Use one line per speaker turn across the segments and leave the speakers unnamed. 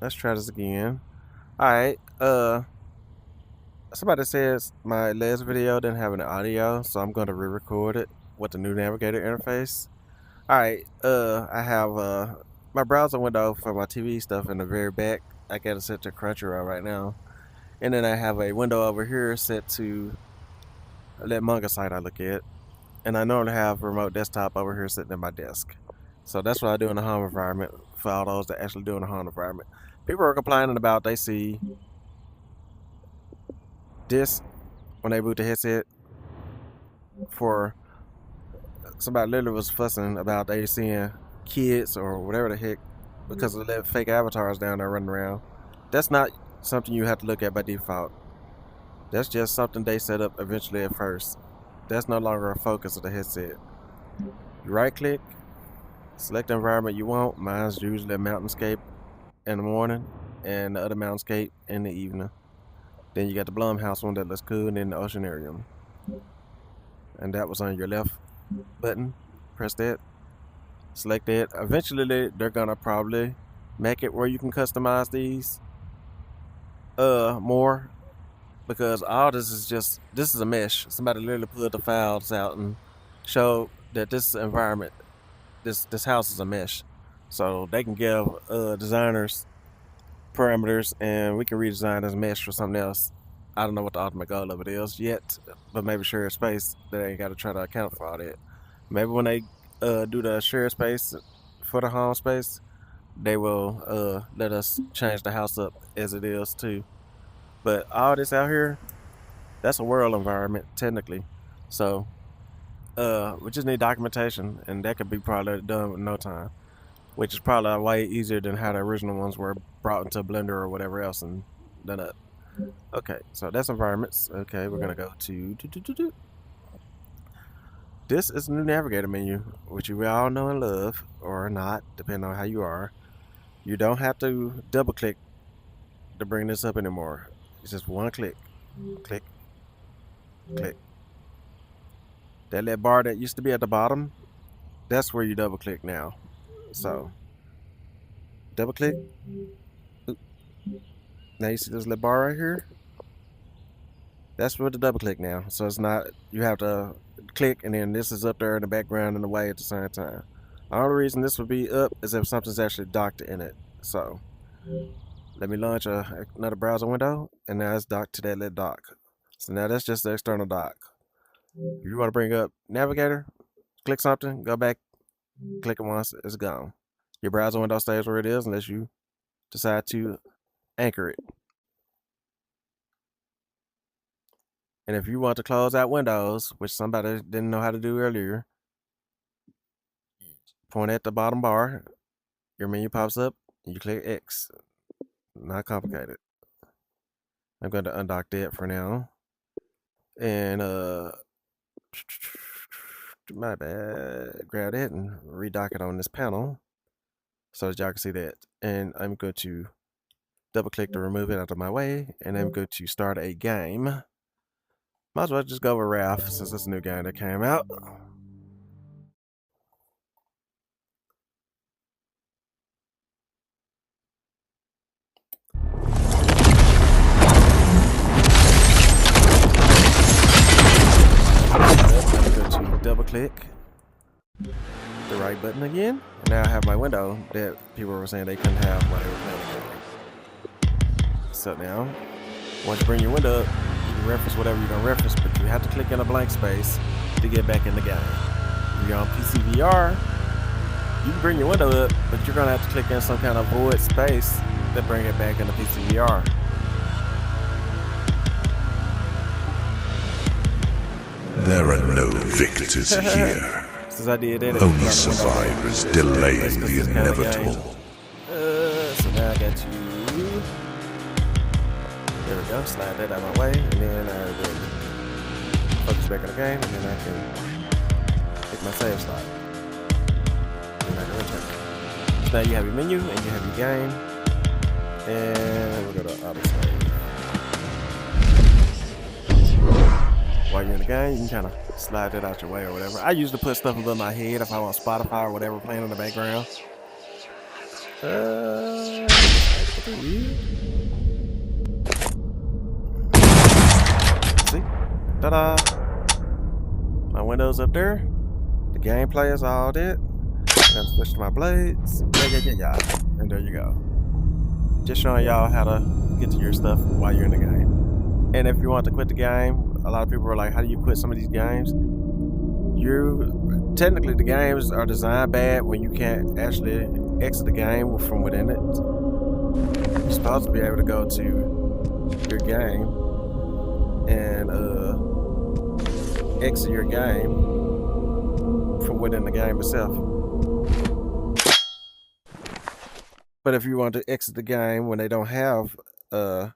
Let's try this again. Alright, somebody says my last video didn't have an audio, so I'm gonna re-record it with the new Navigator interface. Alright, I have my browser window for my TV stuff in the very back. I got it set to Crunchyroll right now. And then I have a window over here set to that manga site I look at. And I normally have remote desktop over here sitting at my desk. So that's what I do in the home environment for all those that actually do in the home environment. People are complaining about they see this when they boot the headset. For somebody literally was fussing about they seeing kids or whatever the heck because of the fake avatars down there running around. That's not something you have to look at by default. That's just something they set up eventually at first. That's no longer a focus of the headset. You right click, select the environment you want. Mine's usually a mountainscape in the morning and the other mountainscape in the evening. Then you got the Blumhouse one that looks cool, and then the Oceanarium. And that was on your left button. Press that, select that. Eventually they're gonna probably make it where you can customize these more, because all this is a mesh. Somebody literally pulled the files out and showed that this environment, this house is a mesh. So they can give designers parameters and we can redesign this mesh for something else. I don't know what the ultimate goal of it is yet, but maybe share space, they ain't got to try to account for all that. Maybe when they do the share space for the home space, they will let us change the house up as it is too. But all this out here, that's a world environment technically. So we just need documentation, and that could be probably done with no time, which is probably way easier than how the original ones were brought into Blender or whatever else and done up. Okay, so that's environments. Okay, we're gonna go to this is the new Navigator menu, which you all know and love, or not, depending on how you are. You don't have to double click to bring this up anymore. It's just one click. Click, click. That little bar that used to be at the bottom, that's where you double click now. So double click. Now you see this little bar right here? That's where the double click now. So it's not, you have to click and then this is up there in the background in the way at the same time. The only reason this would be up is if something's actually docked in it. So let me launch another browser window, and now it's docked to that little dock. So now that's just the external dock. If you want to bring up Navigator, click something, go back, click it once, it's gone. Your browser window stays where it is unless you decide to anchor it. And if you want to close out windows, which somebody didn't know how to do earlier, point at the bottom bar, your menu pops up, and you click X. Not complicated. I'm going to undock that for now. And my bad, grab it and redock it on this panel so that y'all can see that. And I'm going to double click to remove it out of my way, and I'm going to start a game. Might as well just go with Ralph since it's a new game that came out. I'm going to double click the right button again, and now I have my window that people were saying they couldn't have while they were playing the game. So now, once you bring your window up, you can reference whatever you're gonna reference, but you have to click in a blank space to get back in the game. If you're on PC VR, you can bring your window up, but you're gonna have to click in some kind of void space to bring it back into PC VR.
There are no victors here.
Since I did that,
Only survivors delay the inevitable.
So now I got you. There we go. Slide that out of my way, and then I will focus back on the game, and then I can hit my save slot. And I can return. So now you have your menu and you have your game, and we'll go to auto save. While you're in the game, you can kind of slide that out your way or whatever. I usually put stuff above my head if I want Spotify or whatever playing in the background. See? Ta-da! My window's up there. The gameplay is all that. I'm gonna switch to my blades. Yeah. And there you go. Just showing y'all how to get to your stuff while you're in the game. And if you want to quit the game, a lot of people are like, how do you quit some of these games? Technically the games are designed bad when you can't actually exit the game from within it. You're supposed to be able to go to your game and exit your game from within the game itself. But if you want to exit the game when they don't have a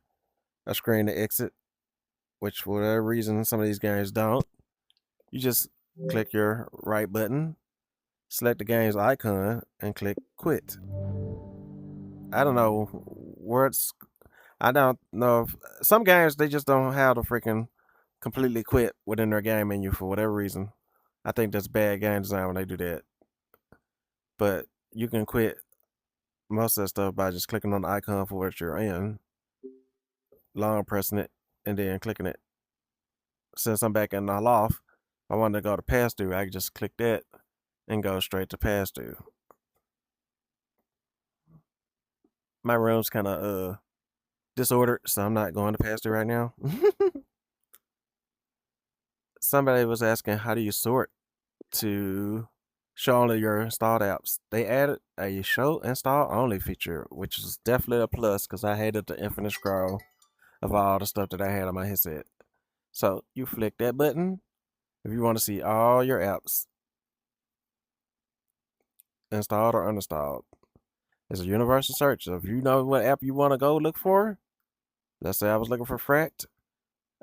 screen to exit, which for whatever reason some of these games don't, you just click your right button, select the game's icon, and click quit. I don't know I don't know if some games they just don't have the freaking completely quit within their game menu for whatever reason. I think that's bad game design when they do that. But you can quit most of that stuff by just clicking on the icon for what you're in, long pressing it, and then clicking it. Since I'm back in the loft, if I wanted to go to pass through, I could just click that and go straight to pass through. My room's kind of disordered, so I'm not going to pass through right now. Somebody was asking, how do you sort to show only your installed apps? They added a show install only feature, which is definitely a plus because I hated the infinite scroll of all the stuff that I had on my headset. So you flick that button if you want to see all your apps installed or uninstalled. It's a universal search. So if you know what app you want to go look for, let's say I was looking for Fract,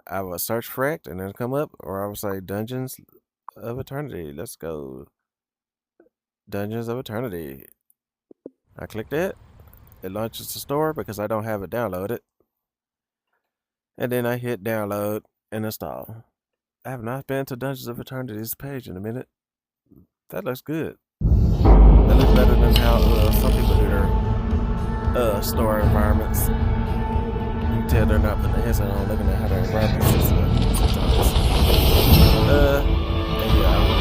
I would search Fract and then come up, or I would say Dungeons of Eternity. Let's go Dungeons of Eternity. I click that. It launches the store because I don't have it downloaded. And then I hit download and install. I have not been to Dungeons of Eternity's page in a minute. That looks good. That looks better than how some people do their store environments. You can tell they're not putting the headset on, looking at how their environment is sometimes. And yeah,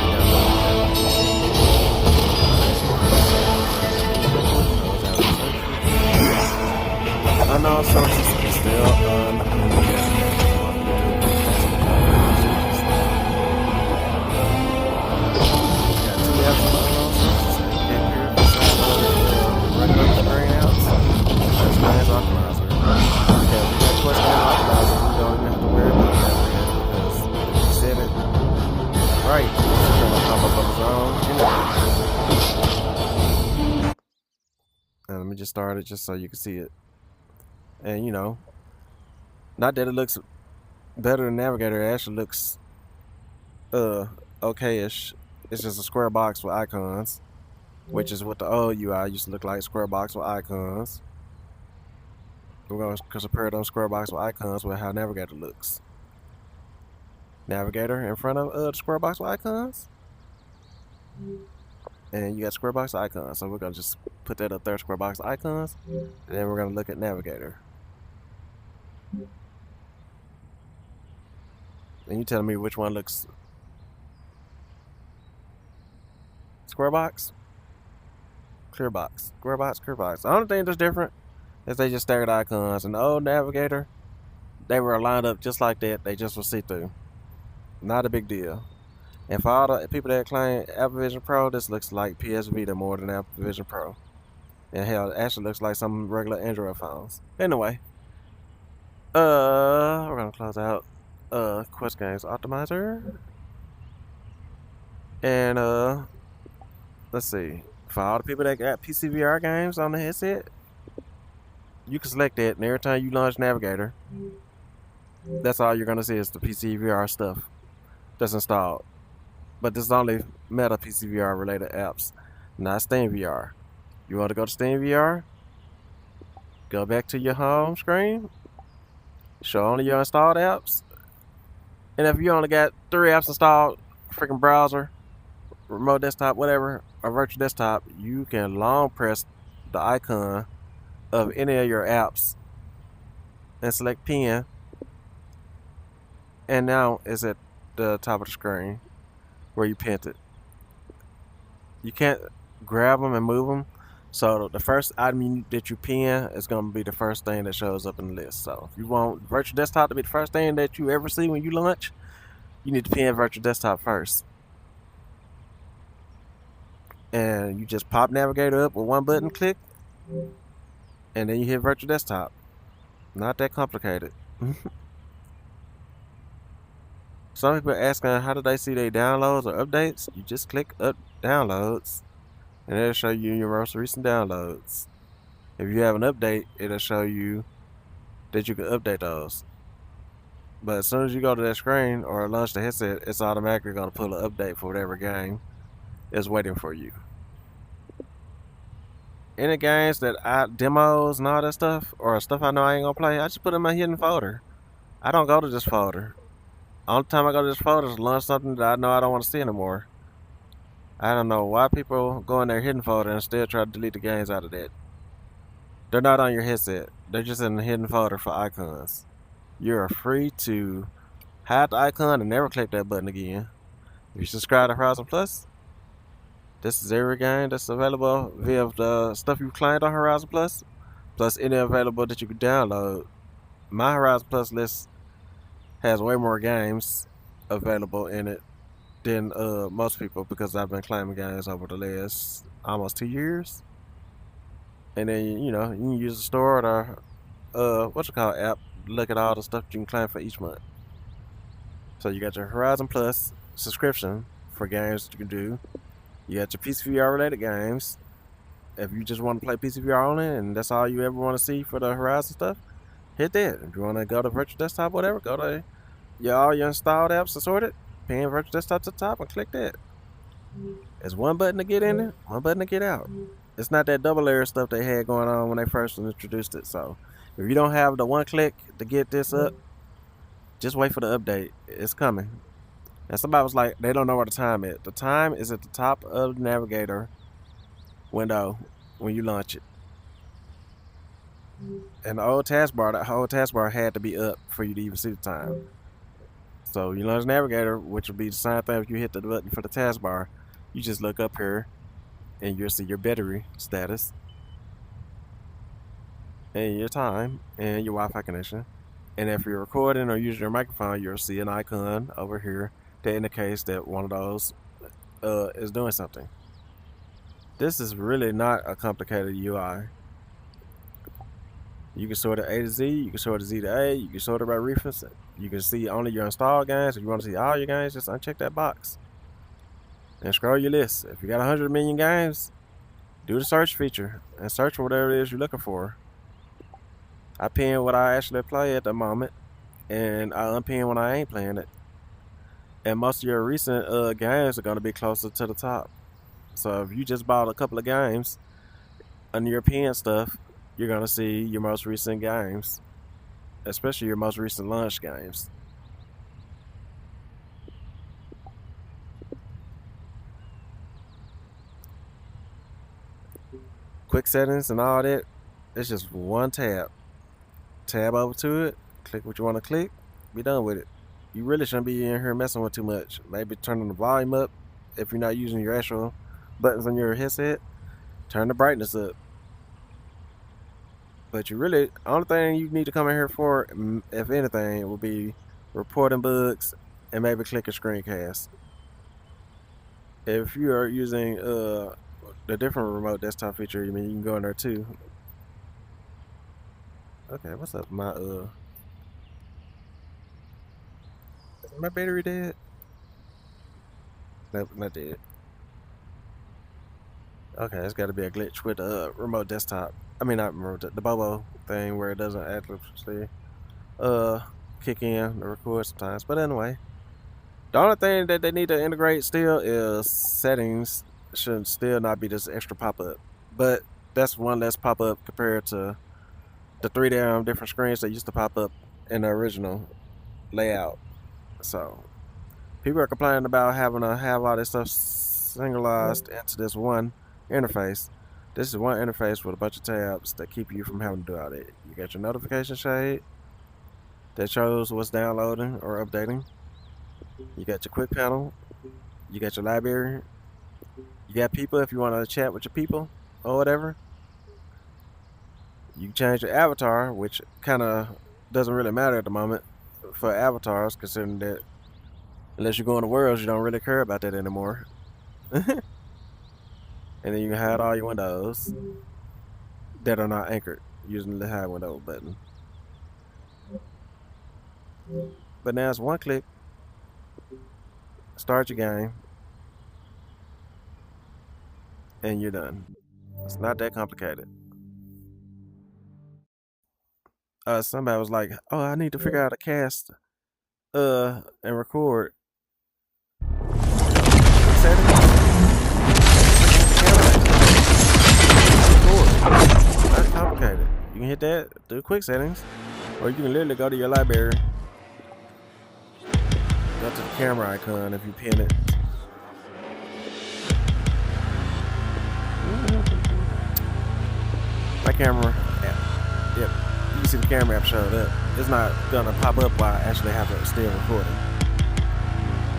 unknown sources is still right. Let me just start it just so you can see it. And you know, not that it looks better than Navigator, it actually looks okay-ish. It's just a square box with icons, which is what the old UI used to look like, square box with icons. We're going to compare those square box with icons with how Navigator looks. Navigator in front of the square box with icons. And you got square box icons. So we're going to just put that up there, square box icons. And then we're going to look at Navigator. And you tell me which one looks square box, clear box, square box, clear box. The only thing that's different is they just staggered icons. And the old Navigator, they were lined up just like that. They just were see-through. Not a big deal. And for all the people that claim Apple Vision Pro, this looks like PS Vita more than Apple Vision Pro. And hell, it actually looks like some regular Android phones. Anyway, we're gonna close out Quest Games Optimizer. And let's see. For all the people that got PC VR games on the headset, you can select that, and every time you launch Navigator, that's all you're gonna see is the PC VR stuff that's installed. But this is only Meta PC VR related apps, not Steam VR. You want to go to Steam VR? Go back to your home screen, show only your installed apps, and if you only got 3 apps installed, freaking browser, remote desktop, whatever, or virtual desktop, you can long press the icon of any of your apps and select pin, and now it's at the top of the screen where you pinned it. You can't grab them and move them. So the first item that you pin is going to be the first thing that shows up in the list. So if you want virtual desktop to be the first thing that you ever see when you launch, you need to pin virtual desktop first. And you just pop Navigator up with one button click, and then you hit virtual desktop. Not that complicated. Some people are asking how do they see their downloads or updates. You just click up downloads, and it'll show you your most recent downloads. If you have an update, it'll show you that you can update those. But as soon as you go to that screen or launch the headset, it's automatically going to pull an update for whatever game is waiting for you. Any games that I demos and all that stuff, or stuff I know I ain't gonna play, I just put in my hidden folder. I don't go to this folder. Only time I go to this folder is to launch something that I know I don't want to see anymore. I don't know why people go in their hidden folder and still try to delete the games out of that. They're not on your headset. They're just in the hidden folder for icons. You're free to hide the icon and never click that button again. If you subscribe to Horizon Plus, this is every game that's available via the stuff you claimed on Horizon Plus, plus any available that you can download. My Horizon Plus list has way more games available in it than most people because I've been claiming games over the last almost 2 years. And then you can use the store or app to look at all the stuff you can claim for each month. So you got your Horizon Plus subscription for games that you can do. You got your PCVR related games. If you just want to play PCVR only and that's all you ever want to see for the Horizon stuff, hit that. If you want to go to virtual desktop, whatever, go to all your installed apps assorted, pin virtual desktop to the top and click that. There's one button to get in there, one button to get out. It's not that double layer stuff they had going on when they first introduced it. So if you don't have the one click to get this up, just wait for the update. It's coming. And somebody was like, they don't know where the time is. The time is at the top of the Navigator window when you launch it. And the whole taskbar had to be up for you to even see the time. So you launch Navigator, which will be the same thing if you hit the button for the taskbar. You just look up here and you'll see your battery status and your time and your Wi-Fi connection. And if you're recording or using your microphone, you'll see an icon over here that indicates that one of those is doing something. This is really not a complicated UI. You can sort it A to Z, you can sort it Z to A, you can sort it by reference. You can see only your installed games. If you want to see all your games, just uncheck that box. And scroll your list. If you got 100 million games, do the search feature and search for whatever it is you're looking for. I pin what I actually play at the moment, and I unpin when I ain't playing it. And most of your recent games are going to be closer to the top. So if you just bought a couple of games under your pin stuff, you're going to see your most recent games, especially your most recent launch games. Quick settings and all that, it's just one tab. Tab over to it, click what you want to click, be done with it. You really shouldn't be in here messing with too much. Maybe turning the volume up if you're not using your actual buttons on your headset. Turn the brightness up. But you really, only thing you need to come in here for, if anything, will be reporting bugs and maybe click a screencast. If you are using the different remote desktop feature, you can go in there too. Okay, what's up? My battery dead? Nope, not dead. Okay, it's got to be a glitch with the remote desktop. I mean, not remote, the Bobo thing where it doesn't actually kick in or record sometimes. But anyway, the only thing that they need to integrate still is settings. Should still not be this extra pop-up, but that's one less pop-up compared to the 3 damn different screens that used to pop up in the original layout. So people are complaining about having to have all this stuff singularized into this one interface. This is one interface with a bunch of tabs that keep you from having to do all that. You got your notification shade that shows what's downloading or updating. You got your quick panel. You got your library. You got people if you want to chat with your people or whatever. You can change your avatar, which kind of doesn't really matter at the moment for avatars, considering that unless you go in the worlds, you don't really care about that anymore. And then you can hide all your windows that are not anchored using the hide window button. But now it's one click, start your game, and you're done. It's not that complicated. Somebody was like, "Oh, I need to figure out a cast, and record settings. Record. Not complicated. You can hit that, do quick settings, or you can literally go to your library, go to the camera icon if you pin it. My camera app. Yep. You can see the camera app showed up. It's not gonna pop up while I actually have it still recording.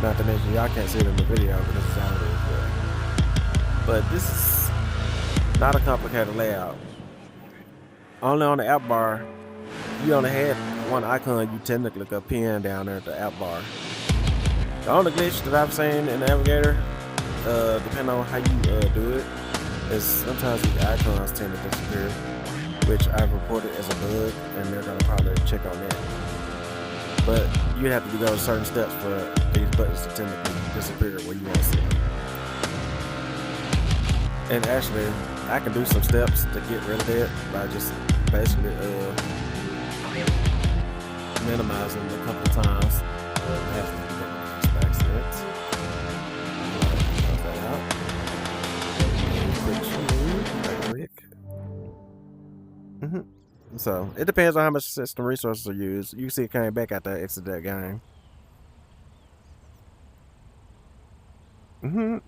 Not to mention y'all can't see it in the video, but this is already recording. But this is not a complicated layout. Only on the app bar, you only had one icon you technically could pin down there at the app bar. The only glitch that I've seen in Navigator, depending on how you do it, is sometimes the icons tend to disappear, which I've reported as a bug, and they're gonna probably check on that. But you have to go certain steps for these buttons to tend to disappear where you want to see them. And actually, I can do some steps to get rid of that by just basically minimizing them a couple of times. I have to get back steps. Close that out. So it depends on how much system resources are used. You can see it came back after I exited that game.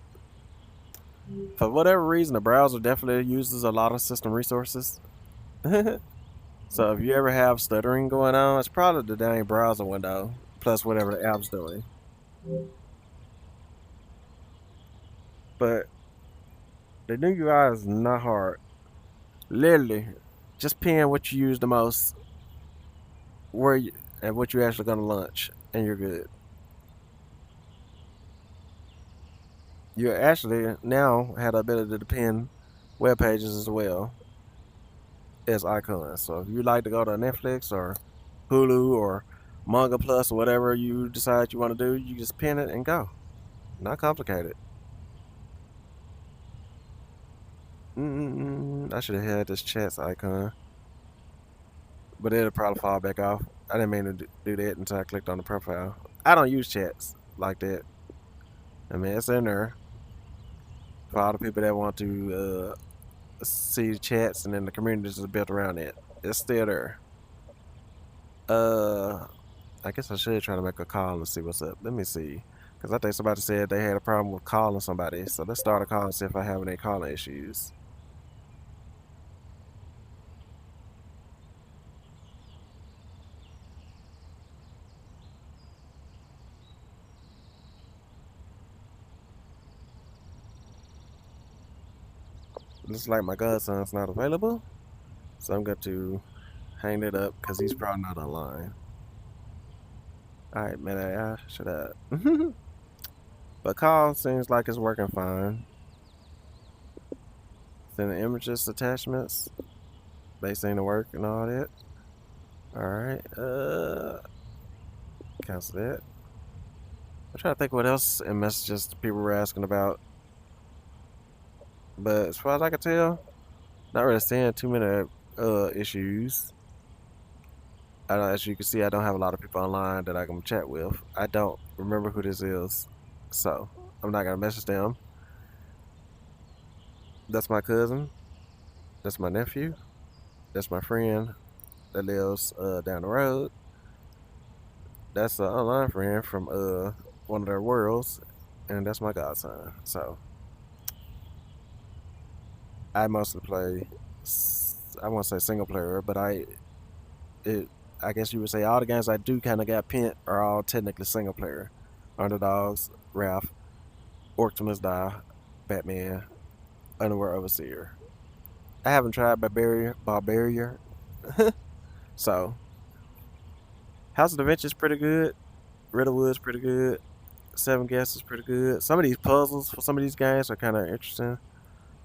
For whatever reason, the browser definitely uses a lot of system resources. So if you ever have stuttering going on, it's probably the dang browser window plus whatever the app's doing. But the new UI is not hard. Literally, just pin what you use the most, where you, and what you're actually gonna launch, and you're good. You actually now have the ability to pin web pages as well as icons. So if you like to go to Netflix or Hulu or Manga Plus or whatever you decide you want to do, you just pin it and go. Not complicated. I should have had this chats icon, but it'll probably fall back off. I didn't mean to do that until I clicked on the profile. I don't use chats like that. I mean, it's in there for all the people that want to see chats, and then the communities is built around it. It's still there. I guess I should try to make a call and see what's up. Let me see, because I think somebody said they had a problem with calling somebody. So let's start a call and see if I have any calling issues. Looks like my godson's not available, so I'm going to hang it up because he's probably not online. All right, man, shut up. But call seems like it's working fine. Sending images, attachments, they seem to work and all that. All right, cancel that. I'm trying to think what else in messages people were asking about. But as far as I can tell, not really seeing too many issues. As you can see, I don't have a lot of people online that I can chat with. I don't remember who this is, so I'm not gonna message them. That's my cousin. That's my nephew. That's my friend that lives down the road. That's an online friend from one of their worlds, and that's my godson. So I mostly play, I won't say single player, but it, I guess you would say all the games I do kind of got pent are all technically single player. Underdogs, Ralph, Optimus Die, Batman, Underworld Overseer. I haven't tried Barbaria, so House of the Adventure is pretty good. Riddlewood's pretty good. Seven Guests is pretty good. Some of these puzzles for some of these games are kind of interesting.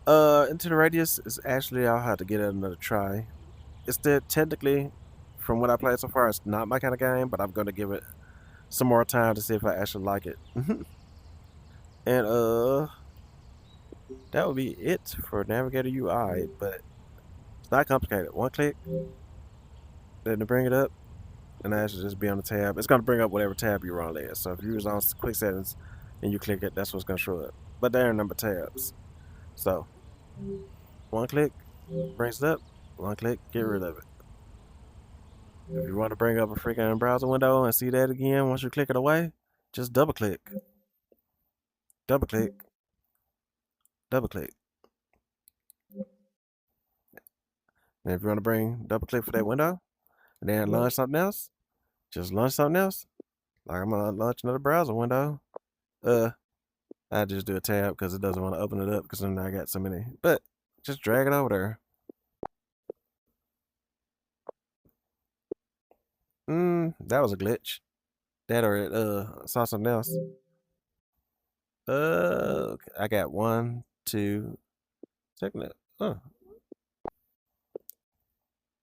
Into the Radius is actually I'll have to get it another try. It's still technically, from what I played so far, it's not my kind of game, but I'm gonna give it some more time to see if I actually like it. And that would be it for Navigator UI, but it's not complicated. One click, then to bring it up, and that should just be on the tab. It's gonna bring up whatever tab you're on there. So if you was on quick settings and you click it, that's what's gonna show up. But there are a number of tabs. So one click brings it up, one click, get rid of it. If you want to bring up a freaking browser window and see that again once you click it away, just double click, double click, double click. And if you want to bring double click for that window and then launch something else, just launch something else. Like I'm gonna launch another browser window. I just do a tab because it doesn't want to open it up because then I got so many. But just drag it over there. That was a glitch. That or it saw something else. Okay. I got one, two, second it. Oh.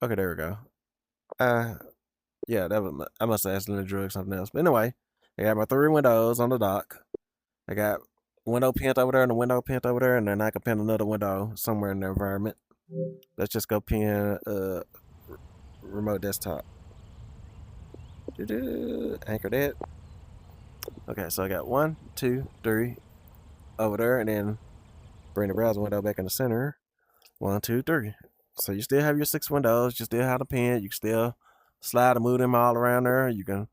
Okay, there we go. Yeah, that was I must have accidentally drug something else. But anyway, I got my three windows on the dock. I got window pinned over there and a window pinned over there, and then I can pin another window somewhere in the environment. Let's just go pin remote desktop. Anchor that. Okay, so I got one, two, three over there, and then bring the browser window back in the center. One, two, three. So you still have your six windows. You still have the pin. You can still slide and move them all around there. You can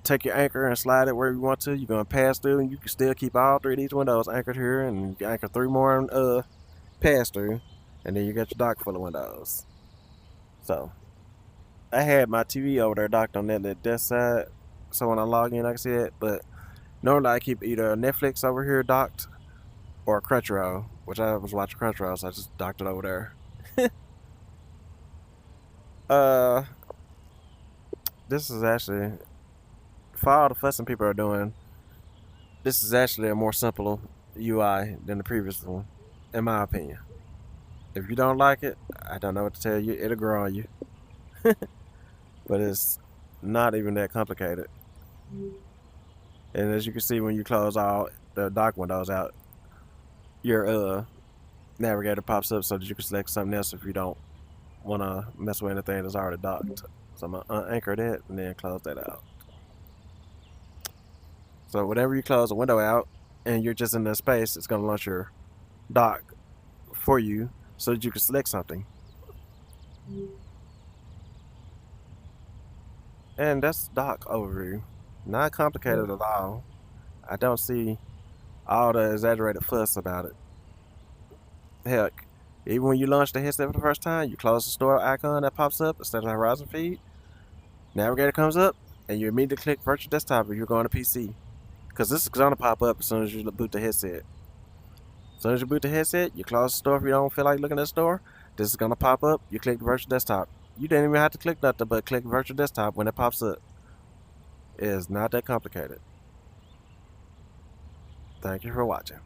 take your anchor and slide it wherever you want to. You're gonna pass through, and you can still keep all three of these windows anchored here, and you can anchor three more pass through, and then you got your dock full of windows. So I had my TV over there docked on that desk side, so when I log in, I can see it. But normally I keep either Netflix over here docked or Crunchyroll, which I was watching Crunchyroll, so I just docked it over there. uh, this is actually for all the fussing people are doing. This is actually a more simple UI than the previous one, in my opinion. If you don't like it, I don't know what to tell you. It'll grow on you, but it's not even that complicated. And as you can see, when you close all the dock windows out, your navigator pops up so that you can select something else if you don't want to mess with anything that's already docked. So I'm gonna unanchor that and then close that out. So whenever you close a window out and you're just in the space, it's gonna launch your dock for you so that you can select something. And that's dock overview. Not complicated at all. I don't see all the exaggerated fuss about it. Heck, even when you launch the headset for the first time, you close the store icon that pops up instead of the horizon feed. Navigator comes up, and you immediately click virtual desktop if you're going to PC. Because this is going to pop up as soon as you boot the headset. As soon as you boot the headset, you close the store if you don't feel like looking at the store. This is going to pop up. You click the virtual desktop. You didn't even have to click nothing but click virtual desktop when it pops up. It is not that complicated. Thank you for watching.